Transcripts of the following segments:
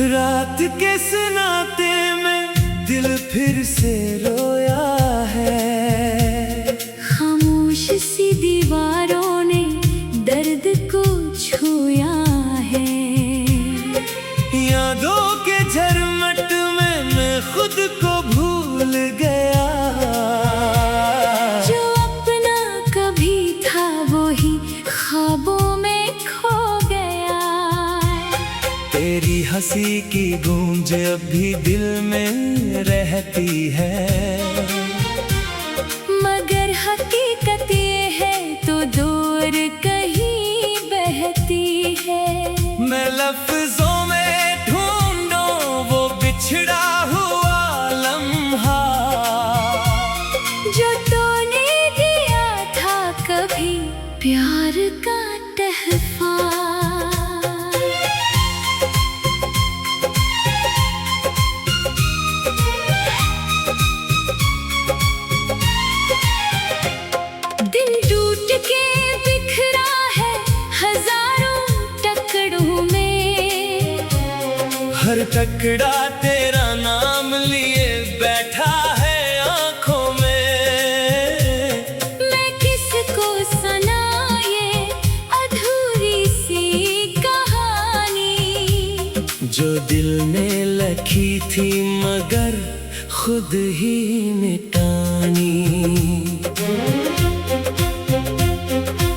रात के सन्नाटे में दिल फिर से रोया है। खामोश सी दीवारों ने दर्द को छुया है। यादों के झरमट में मैं खुद को भूल गया। जो अपना कभी था वो ही ख्वाबों में खो गया। तेरी हंसी की गूंज अब भी दिल में रहती है। मगर हकीकत ये है तो दूर कहीं बहती है। मैं लफ्जों में ढूंढूं वो बिछड़ा हुआ लम्हा जो तूने दिया था कभी प्यार का तहफा। दिल टूट के बिखरा है हजारों टुकड़ों में। हर टुकड़ा तेरा नाम लिए बैठा है आँखों में। मैं किसको सुनाए अधूरी सी कहानी जो दिल ने लिखी थी मगर खुद ही मिटानी।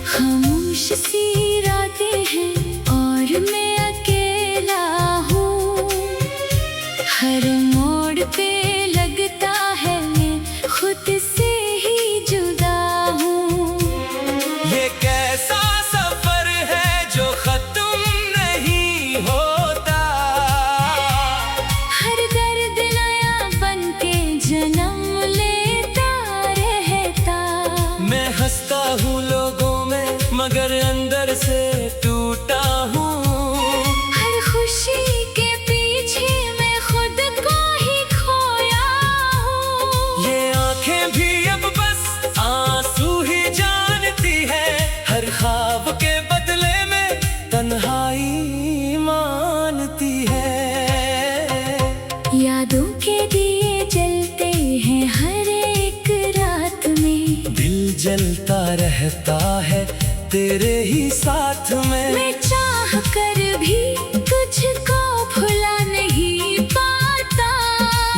खामोश सी रातें हैं और मैं अकेला हूँ। हर मोड़ पे लगता है मैं खुद से ही जुदा हूँ। ये कैसा सफर है जो खत्म नहीं होता। हर दर्द नया बनके जन्म लेता रहता। मैं हंसता हूँ लोगों में मगर अंदर से टूटा हूँ। हर खुशी के पीछे मैं खुद को ही खोया हूँ। ये आंखें भी अब बस आंसू ही जानती है। हर ख्वाब के बदले में तन्हाई मानती है। यादों के दिए जलते हैं हर एक रात में। दिल जलता रहता है तेरे ही साथ में। मैं चाह कर भी तुझको भुला नहीं पाता।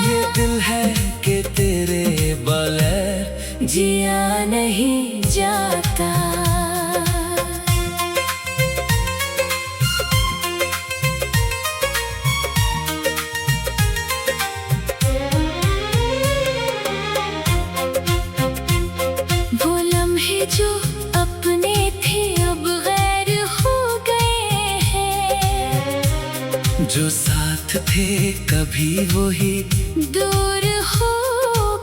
ये दिल है कि तेरे बगैर जिया नहीं जाता। वो लम्हे जो अपने थे अब गैर हो गए हैं। जो साथ थे कभी वही दूर हो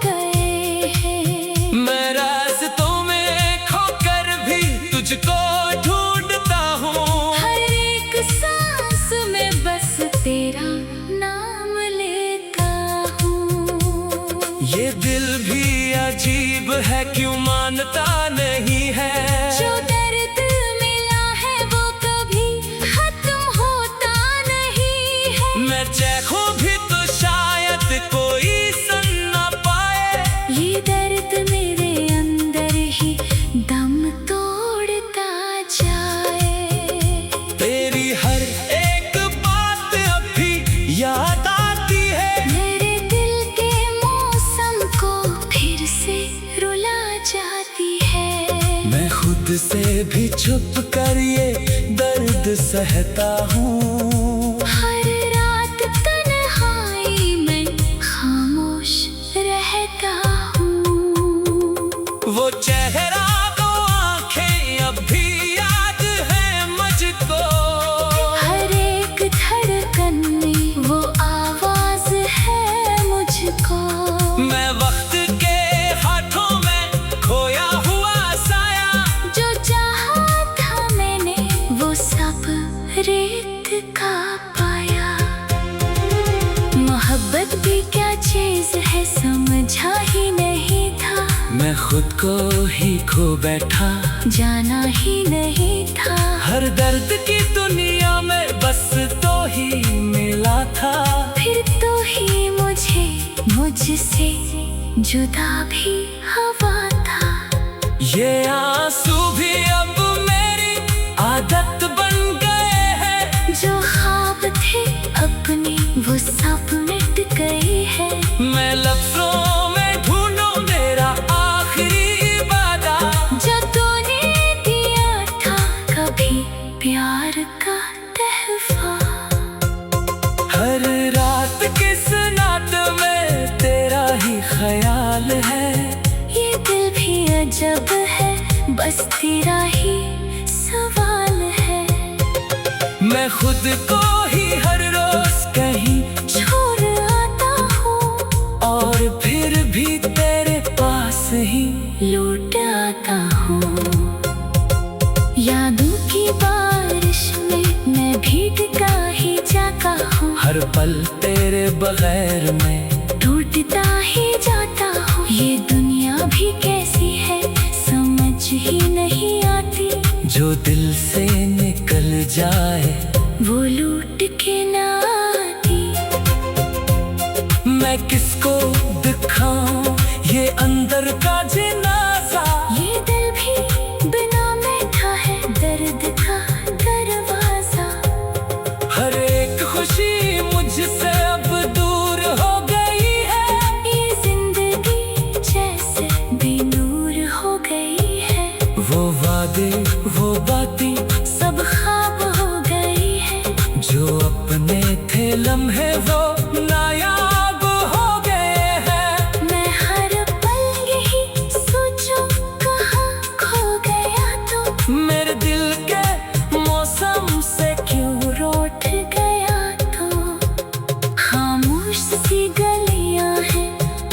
गए हैं। मैं रास्तों में खोकर भी तुझको ढूंढता हूँ। हर एक सांस में बस तेरा नाम लेता हूँ। ये दिल भी अजीब है क्यों मानता नहीं है। जो दर्द मिला है वो कभी खत्म होता नहीं है। मैं चाहूं भी तो शायद कोई सुन ना पाए। ये दर्द मेरे अंदर ही दम तोड़ता जाए। तेरी हर एक बात अब भी याद आती है। मेरे दिल के मौसम को फिर से रुला जाती है। मैं खुद से भी छुप कर ये दर्द सहता हूँ। हर रात तन्हाई में खामोश रहता हूँ। वो चेहरा वो आंखें अब भी याद है मुझको। खुद को ही खो बैठा, जाना ही नहीं था। हर दर्द की दुनिया में बस तो ही मिला था। फिर तो ही मुझसे जुदा भी हवा था। ये आंसू भी अब मेरी आदत बन गए हैं। जो ख्वाब थे अपने वो सब मिट गए हैं। मैं लफ्जों में ढूंढूं मेरा आखिरी वादा, जो तूने दिया था कभी प्यार का तहफा। हर रात किस नात में तेरा ही ख्याल है। ये दिल भी अजब है, बस तेरा ही सवाल है। मैं खुद को ही हर रोज कहीं छोड़ आता हूँ और फिर भी तेरे पास ही लौट आता हूँ। यादों की बारिश में मैं भीगता ही जाता हूँ। हर पल तेरे बगैर मैं टूटता ही जाता हूँ। ये दुनिया भी कैसी है समझ ही नहीं आती। जो दिल से निकल जाए वो लूट के ना आती। मैं किसको दिखाऊं ये अंदर का जनाजा। ये दिल भी बिना बैठा है दर्द का दरवाजा। हर एक खुशी मुझसे अब दूर हो गई है। ये जिंदगी जैसे बेनूर हो गई है। वो वादे वो बातें सब ख्वाब हो गई है। जो अपने थे लम्हे वो नायाब हो गए हैं। मैं हर पल यही सोचूं कहाँ खो गया तो। मेरे दिल के मौसम से क्यों रूठ गया तो। खामोश सी गलियां हैं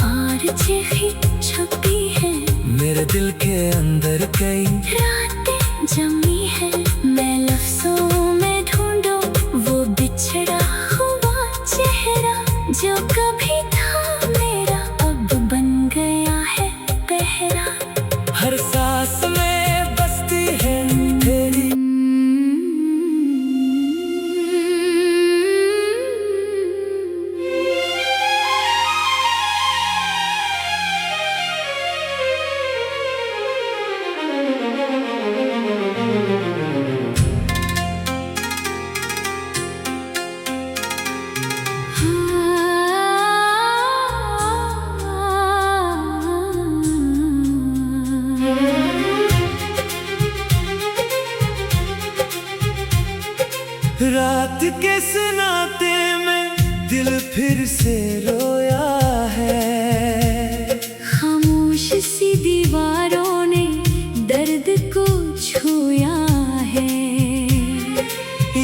और चिट्ठी छुपी है। मेरे दिल के अंदर कई रातें जमी है। मैं लफ्जों में ढूंढूं वो बिछड़ा हुआ चेहरा। जो कभी था मेरा अब बन गया है पहरा। हर सांस में बसती है तेरी। रात के नाते में दिल फिर से रोया है। खामोश सी दीवारों ने दर्द को छुया है।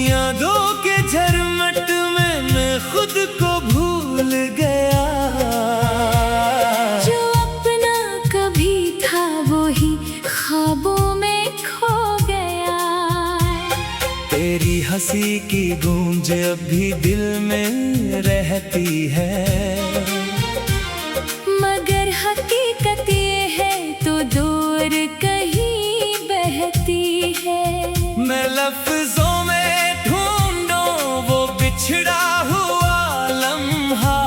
यादों के झरमट में मैं खुद को भूल गया। जो अपना कभी था वो ही ख्वाबों में खो गया। तेरी हंसी की गूंज अभी दिल में रहती है। मगर हकीकत ये है तो दूर कहीं बहती है। मैं लफ्जों में ढूंढूं वो बिछड़ा हुआ लम्हा।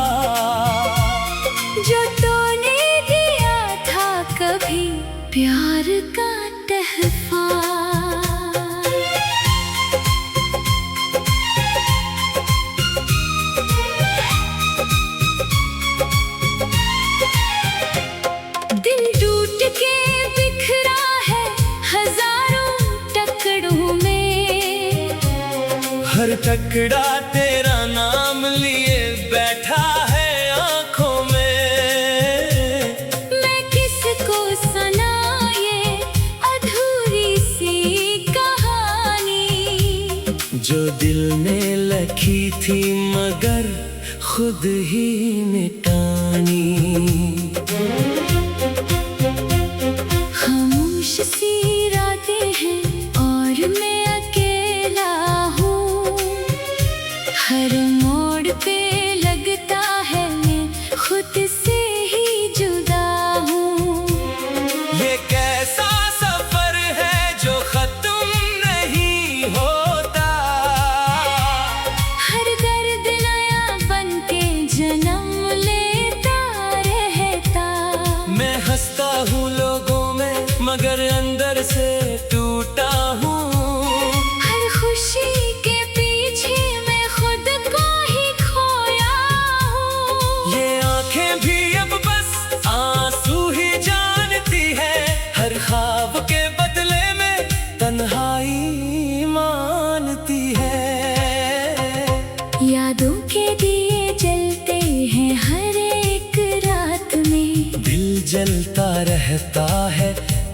जो तूने दिया था कभी प्यार का तहफा। दिल टूट के बिखरा है हजारों टुकड़ों में। हर टुकड़ा तेरा नाम लिए बैठा है आंखों में। मैं किसको सुनाए अधूरी सी कहानी। जो दिल में लिखी थी मगर खुद ही मिटानी। खामोश सी रातें हैं और मैं अकेला हूँ। हर मोड़ पे लगता है मैं खुद से ही जुदा हूँ।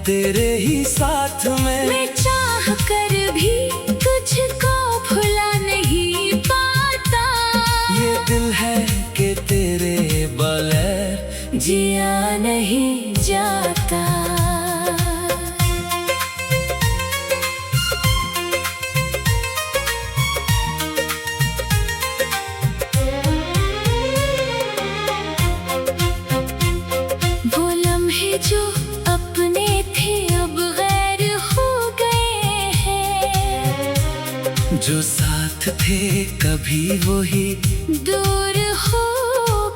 तेरे ही साथ में। मैं चाह कर भी तुझको भुला नहीं पाता। ये दिल है कि तेरे बगैर जिया नहीं जाता। वो लम्हे जो अपने थे अब गैर हो गए हैं। जो साथ थे कभी वही दूर हो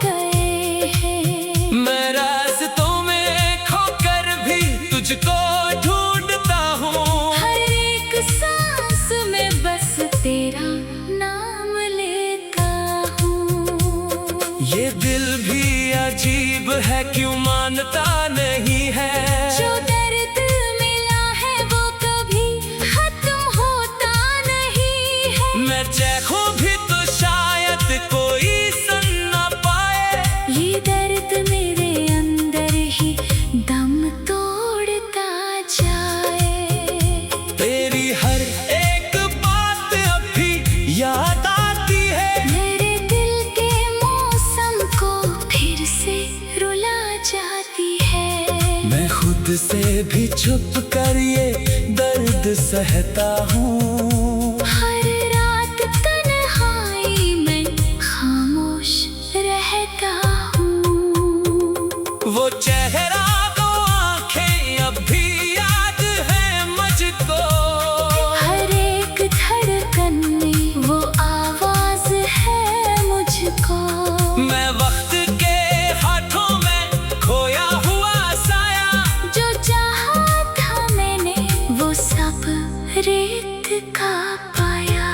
गए हैं। मैं रास्तों में खोकर भी तुझको ढूंढता हूँ। हर एक सांस में बस तेरा नाम लेता हूँ। ये दिल भी अजीब है, क्यों मानता नहीं है। जो दर्द मिला है वो कभी खत्म होता नहीं है। मैं चाहूं भी तो शायद कोई सुन ना पाए। ये दर्द मेरे अंदर ही दम तोड़ता जाए। तेरी हर एक बात अब भी याद आती है। मेरे दिल के मौसम को फिर से रुला जाती है। मैं खुद से भी छुप कर ये दर्द सहता हूँ। हर रात तन्हाई में खामोश रहता हूँ। वो चेहरा वो आंखें अब भी याद है मुझको। हर एक धड़कन में वो आवाज है मुझको। मैं वक्त के हाथों में खोया हुआ साया। जो चाहा था मैंने वो सब रेत का पाया।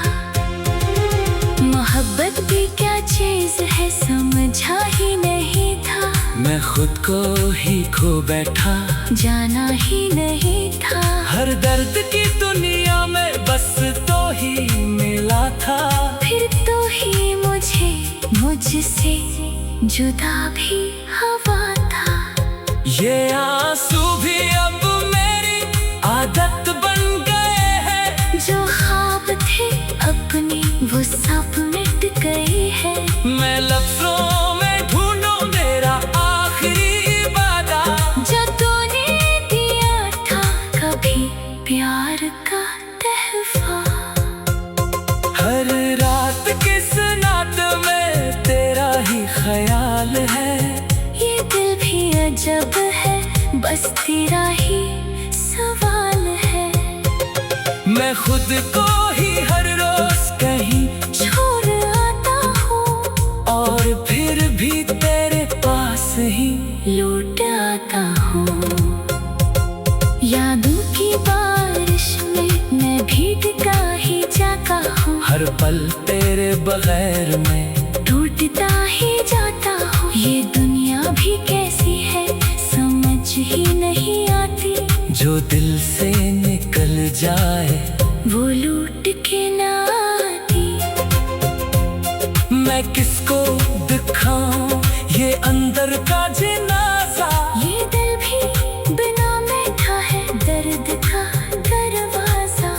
मोहब्बत भी क्या चीज है समझा ही नहीं था। मैं खुद को ही खो बैठा, जाना ही नहीं था। हर दर्द की दुनिया में बस तो ही मिला था। फिर तो ही मुझे मुझसे जुदा भी हवा था। ये आंसू भी अब मेरी आदत बन गए हैं। जो ख्वाब थे अपने वो सब मिट गए हैं। मैं लफ्जों में ढूंढूं मेरा आखिरी वादा। जो तूने दिया था कभी प्यार का तहफा। हर रात किस नात में तेरा ही ख्याल है। ये दिल भी अजब है बस तेरा ही सवाल है। मैं खुद को ही हर रोज कहीं छोड़ आता हूँ और फिर भी तेरे पास ही लौट आता हूँ। यादों की बारिश में मैं भीगता ही जाता हूँ। हर पल तेरे बगैर में टूटता ही जाता हूँ। ये दुनिया भी कैसी है समझ ही नहीं आती। जो दिल से निकल जाए वो लूट के ना आती। मैं किसको दिखाऊं ये अंदर का जनाजा। ये दिल भी बिना बैठा है दर्द का दरवाजा।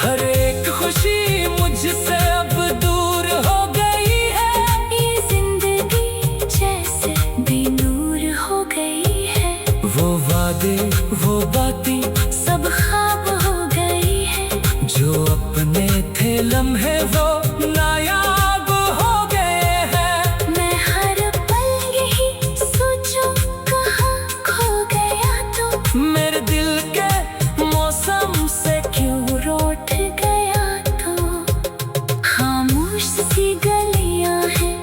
हर एक खुशी मुझसे अब दूर हो गई है। ये जिंदगी जैसे बेनूर हो गई है। वो वादे वो बातें सब ख्वाब हो गई है। जो अपने थे लम्हे वो नायाब हो गए हैं। मैं हर पल यही सोचूं कहाँ खो गया तो। मेरे दिल के मौसम से क्यों रूठ गया तो। खामोश सी गलियां हैं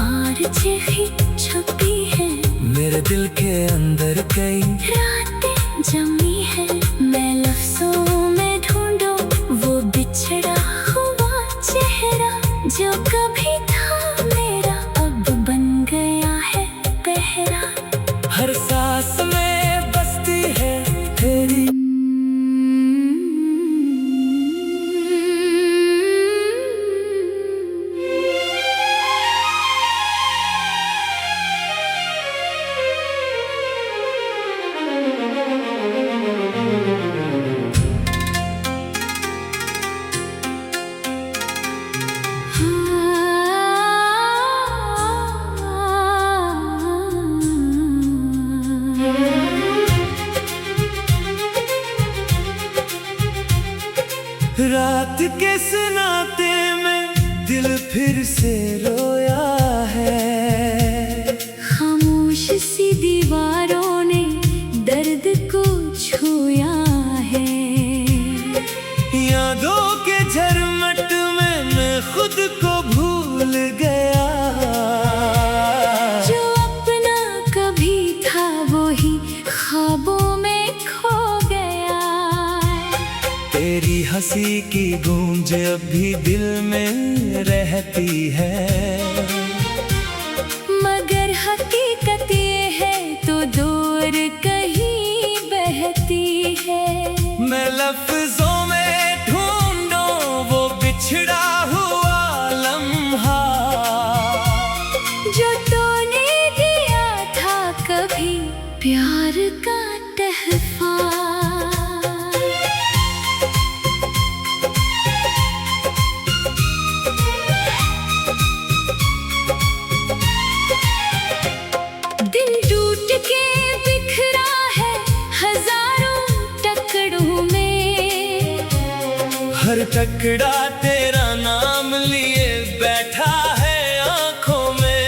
आरज़ें ही छुपी हैं। मेरे दिल के अंदर कई रातें जमी है मैं लफ्जों में ढूंढूं वो बिछड़ा हुआ चेहरा। जो कभी था मेरा अब बन गया है पहरा। हर सांस में बसती है तेरी। रात के सन्नाटे में दिल फिर से रोया है। खामोश सी दीवारों ने दर्द को छुया है। यादों के झरमट में मैं खुद को भूल गया। जो अपना कभी था वो ही ख्वाबों में खो गया। तेरी हंसी की गूंज अभी दिल में रहती है, मगर हकीकत ये है तो दूर कहीं बहती है। मैं लफ्जों में ढूंढूं वो बिछड़ा हुआ लम्हा, जो तूने दिया था कभी प्यार का तहफा। दिल टूट के बिखरा है हजारों टुकड़ों में। हर टुकड़ा तेरा नाम लिए बैठा है आंखों में।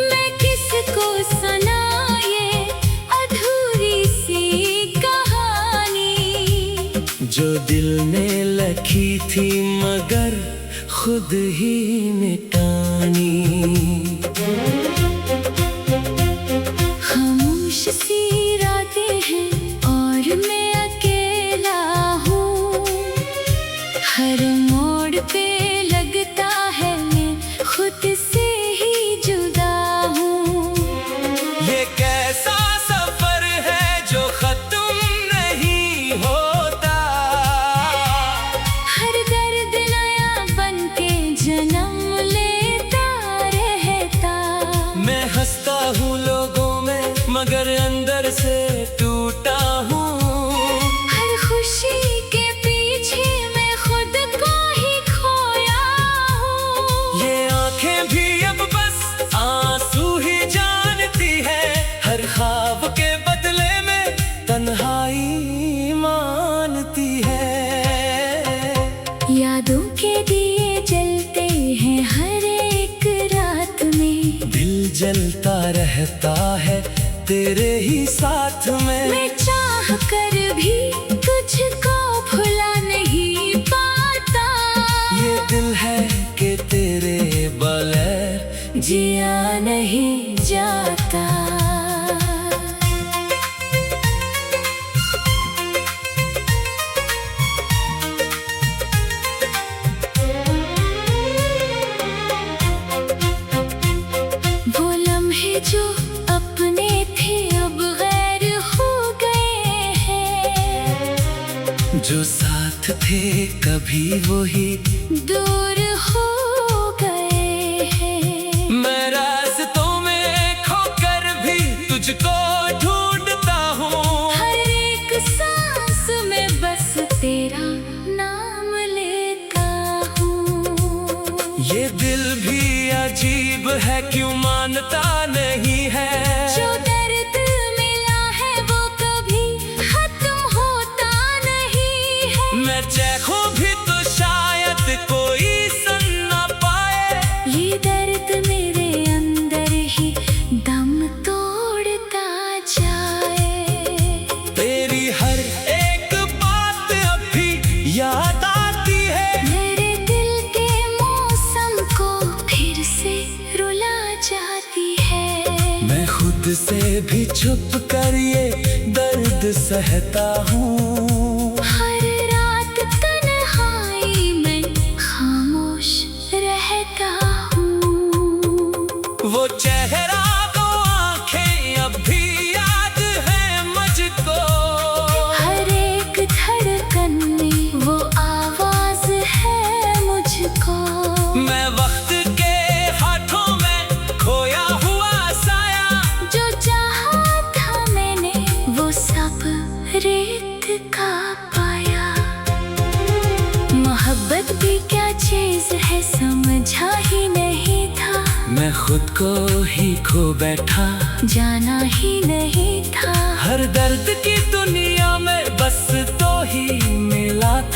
मैं किसको सुनाए अधूरी सी कहानी, जो दिल ने लिखी थी मगर खुद ही मिटानी। खामोश सी रातें हैं और मैं अकेला हूँ। हर मोड़ पे लगता है मैं खुद से ही जुदा हूँ। ये कैसा सफर है जो खत्म नहीं होता। हर दर्द नया बन के जन्म लेता रहता। मैं हंसता हूँ लोगों में मगर अंदर से टूटा हूँ। हर खुशी के पीछे मैं खुद को ही खोया हूँ। ये आंखें भी अब बस आंसू ही जानती है। हर ख्वाब के बदले में तन्हाई मानती है। यादों के दिए जलते हैं हर एक रात में। दिल जलता रहता है तेरे ही साथ में। मैं चाह कर भी तुझको भुला नहीं पाता। ये दिल है कि तेरे बगैर जिया नहीं जाता। वो लम्हे जो अपने थे अब गैर हो गए हैं। जो साथ थे कभी वही दूर हो गए हैं। मैं रास्तों में खोकर भी तुझको ढूंढता हूँ। हर एक सांस में बस तेरा नाम लेता हूँ। ये दिल भी अजीब है क्यों मानता नहीं है। जो दर्द मिला है वो कभी खत्म होता नहीं है। मैं चाहूं भी तो शायद कोई सुन ना पाए। ये दर्द मेरे अंदर ही दम तोड़ता जाए। तेरी हर एक बात अभी याद आती है। मेरे दिल के मौसम को फिर से रुला जाती है। मैं खुद से भी छुप कर ये दर्द सहता हूँ। हर रात तन्हाई में खामोश रहता हूँ। वो चेहरा वो आंखें अब भी याद है मुझको। हर एक धड़कन में वो आवाज है मुझको। मैं वक्त के हाथों में खोया हुआ साया। जो चाहा था मैंने वो सब रेत का पाया। मोहब्बत भी क्या चीज है समझा ही नहीं था। मैं खुद को ही खो बैठा, जाना ही नहीं था। हर दर्द की दुनिया में बस तो ही मिला था।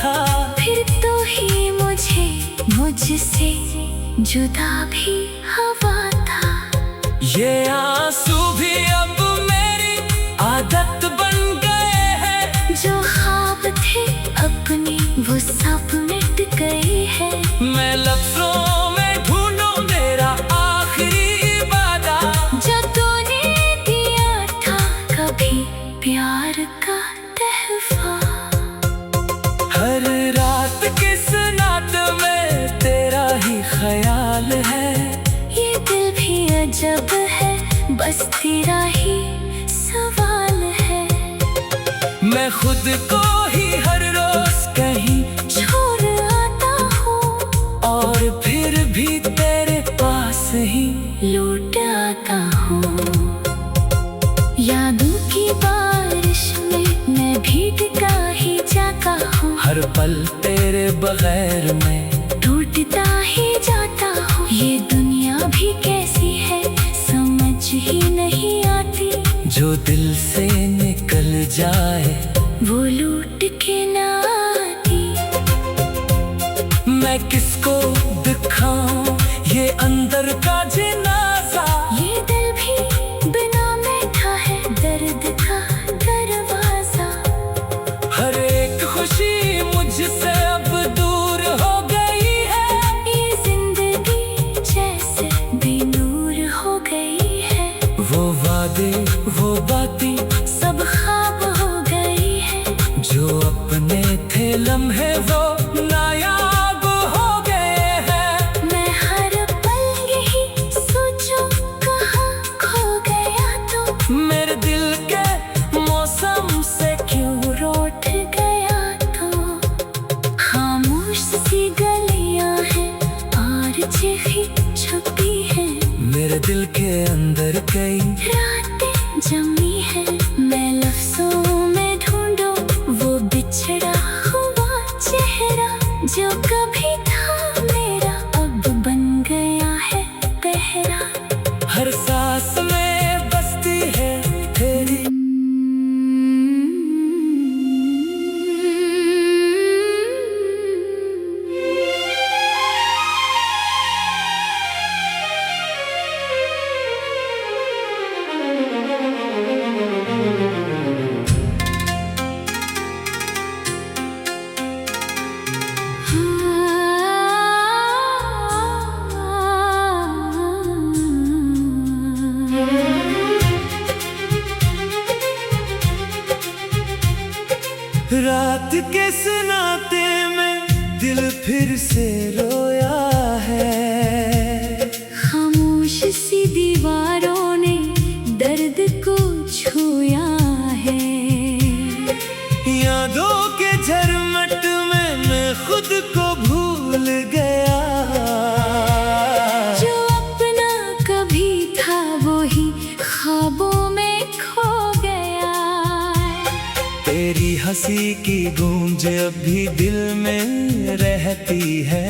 मुझसे जुदा भी हवा था। ये आंसू भी अब मेरी आदत बन गए हैं। जो ख्वाब थे अपने वो सब मिट गए हैं। मैं लफ्जों में ढूंढूं मेरा आखिरी वादा, जो तूने दिया था कभी प्यार का तहफा। हर रात किस नात में तेरा ही ख्याल है। ये दिल भी अजब है, बस तेरा ही सवाल है। मैं खुद को ही हर रोज कहीं छोड़ आता हूँ और फिर भी तेरे पास ही लौट आता हूँ। यादों की बारिश में मैं भीगता ही जाता हूँ। हर पल तेरे बगैर मैं टूटता ही जाता हूँ। ये दुनिया भी कैसी है समझ ही नहीं आती। जो दिल से निकल जाए वो लूट के ना आती। मैं किसको दिखाऊं ये अंदर का जनाजा। ये दिल भी बिना बैठा है दर्द का दरवाजा। हर एक खुशी मुझसे अब दूर हो गई है। ये जिंदगी जैसे बेनूर हो गई है। वो वादे वो बातें सब ख्वाब हो गई है। जो अपने थे लम्हे वो नायाब हो गए हैं। मैं हर पल यही सोचूं कहाँ खो गया तू। मेरे दिल के मौसम से क्यों रूठ गया तू। खामोश सी गलियां हैं और चिट्ठी छुपी है। मेरे दिल के अंदर कई रातें जमी है। मैं लफ्जों में ढूंढूं वो बिछड़ा हुआ चेहरा। जो कभी था मेरा अब बन गया है पहरा। हर सांस में बसती है तेरी। रात के सनाते में दिल फिर से रोया है। खामोश सी दीवारों ने दर्द को छुया है। यादों के झरमट में मैं खुद को भूल गया। जो अपना कभी था वो ही ख्वाबों में खो गया। तेरी हंसी की गूंज अभी दिल में रहती है।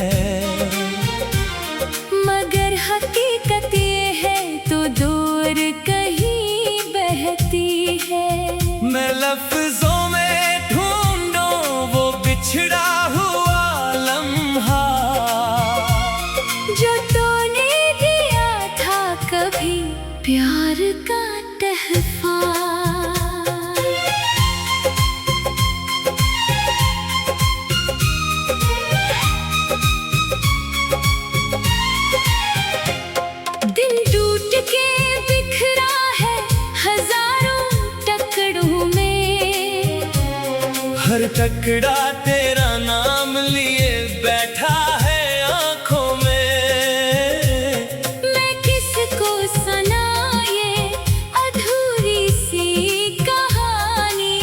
मगर हकीकत ये है तो दूर कहीं बहती है। मैं लफ्जों में ढूंढूं वो बिछड़ा हुआ लम्हा। जो तूने दिया था कभी प्यार का तहफा। दिल टूट के बिखरा है हजारों टुकड़ों में। हर टुकड़ा तेरा नाम लिए बैठा है आंखों में। मैं किसको सुनाए अधूरी सी कहानी।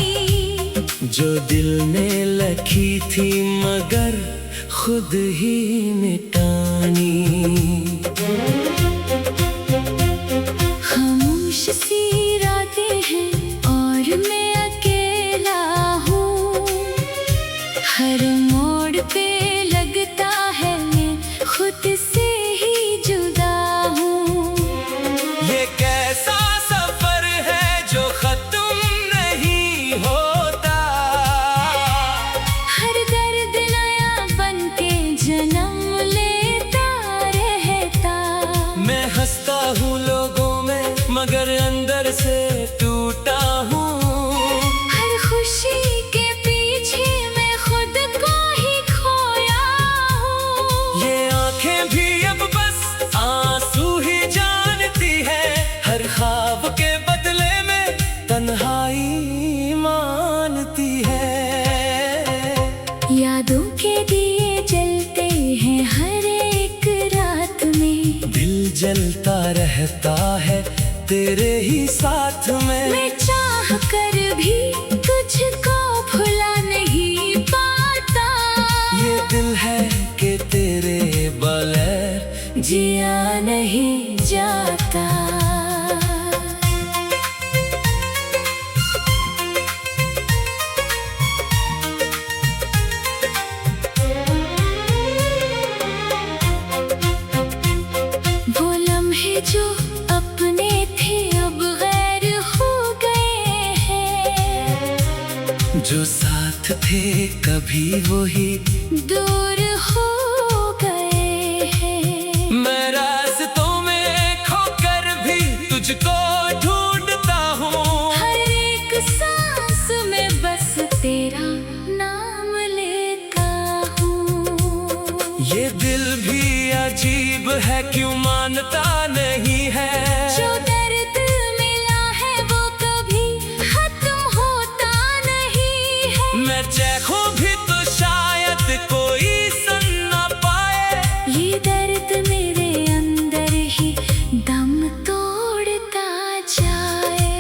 जो दिल ने लिखी थी मगर खुद ही मिटानी। खामोश सी रातें हैं और मैं अकेला हूँ। हर मोड़ पे लगता है मैं खुद से ही जुदा हूँ। ये कैसा सफर है जो खत्म नहीं होता। हर दर्द नया बन के जन्म ले के दिए जलते हैं हर एक रात में। दिल जलता रहता है तेरे ही साथ में। मैं चाह कर भी तुझको भुला नहीं पाता। ये दिल है कि तेरे बगैर जिया नहीं जाता। वो लम्हे जो अपने थे अब गैर हो गए हैं। जो साथ थे कभी वही दूर हो गए हैं। मैं रास्तों में खोकर भी तुझको ढूंढता हूँ। हर एक सांस में बस तेरा नाम लेता हूँ। ये दिल भी अजीब है क्यों मानता नहीं है। जो दर्द मिला है वो कभी खत्म होता नहीं है। मैं चाहूं भी तो शायद कोई सुन ना पाए। ये दर्द मेरे अंदर ही दम तोड़ता जाए।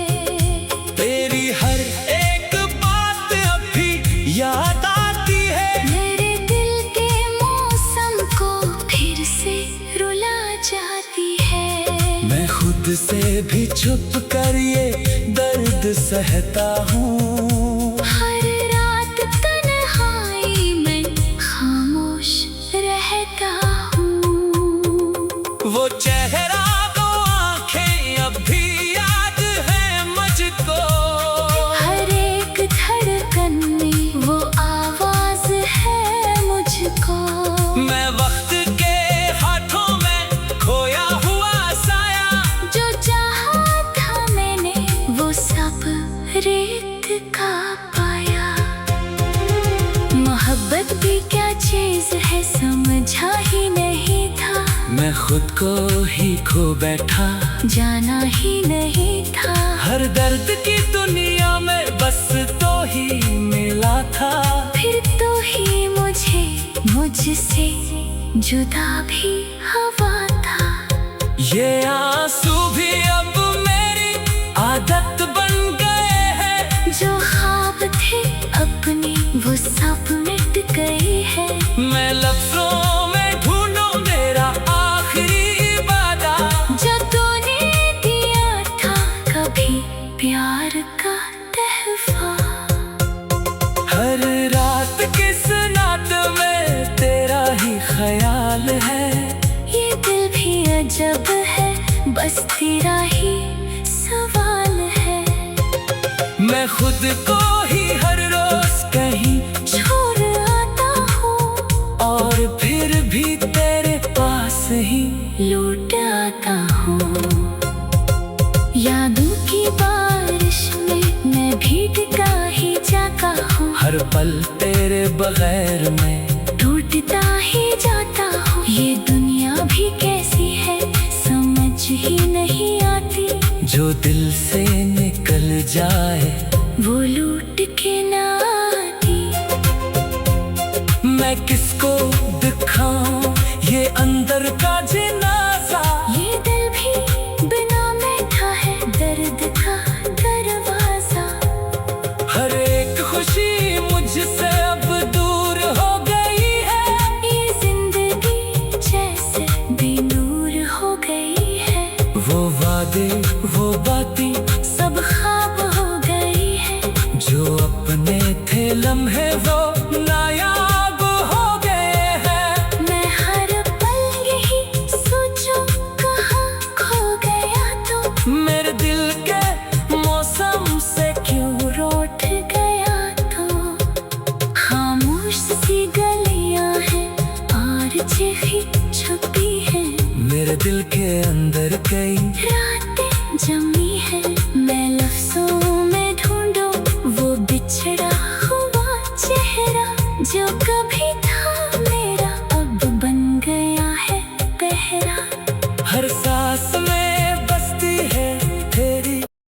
तेरी हर एक बात अब भी याद आती है। मेरे दिल के मौसम को फिर से रुला जाती है। मैं खुद से भी छुप कर ये दर्द सहता हूँ। हर रात तन्हाई में खामोश रहता हूँ। वो चेहरा वो आंखें अब भी याद है मुझको। हर एक धड़कन में वो आवाज है मुझको। मैं वक्त के हाथों में खोया हुआ साया। जो चाहा था मैंने वो सब रेत का पाया। मोहब्बत भी क्या चीज है समझा ही नहीं था। मैं खुद को ही खो बैठा, जाना ही नहीं था। हर दर्द की दुनिया में बस तो ही मिला था। फिर तो ही मुझे मुझसे जुदा भी हवा था। ये आंसू भी अब मेरी आदत बन गए हैं। जो ख्वाब थे अपने वो सब मिट गए हैं। मैं लफ्जों में ढूंढूं मेरा आखिरी वादा। जो तूने दिया था कभी प्यार का तहफा। हर रात किस नात में तेरा ही ख्याल है। ये दिल भी अजब है बस तेरा ही सवाल है। मैं खुद को ही हर रोज कहीं छोड़ आता हूँ और फिर भी तेरे पास ही लौट आता हूँ। यादों की बारिश में मैं भीगता ही जाता हूँ। हर पल तेरे बगैर मैं टूटता ही जाता हूँ। ये दुनिया भी कैसी है समझ ही नहीं आती। जो दिल से निकल जाए वो लूट के ना आती। मैं किसको दिखाऊं ये अंदर का जनाजा। ये दिल भी बिना बैठा है दर्द का दरवाजा। हर एक खुशी मुझसे अब दूर हो गई है। ये जिंदगी जैसे बेनूर हो गई है। वो वादे वो बातें सब ख्वाब हो गई है। जो अपने थे लम्हे वो नायाब हो गए हैं। मैं हर पल यही सोचूं कहाँ खो गया तो। मेरे दिल के मौसम से क्यों रूठ गया तो। खामोश सी गलियां हैं और चिट्ठी छुपी है। मेरे दिल के अंदर कई रातें जमी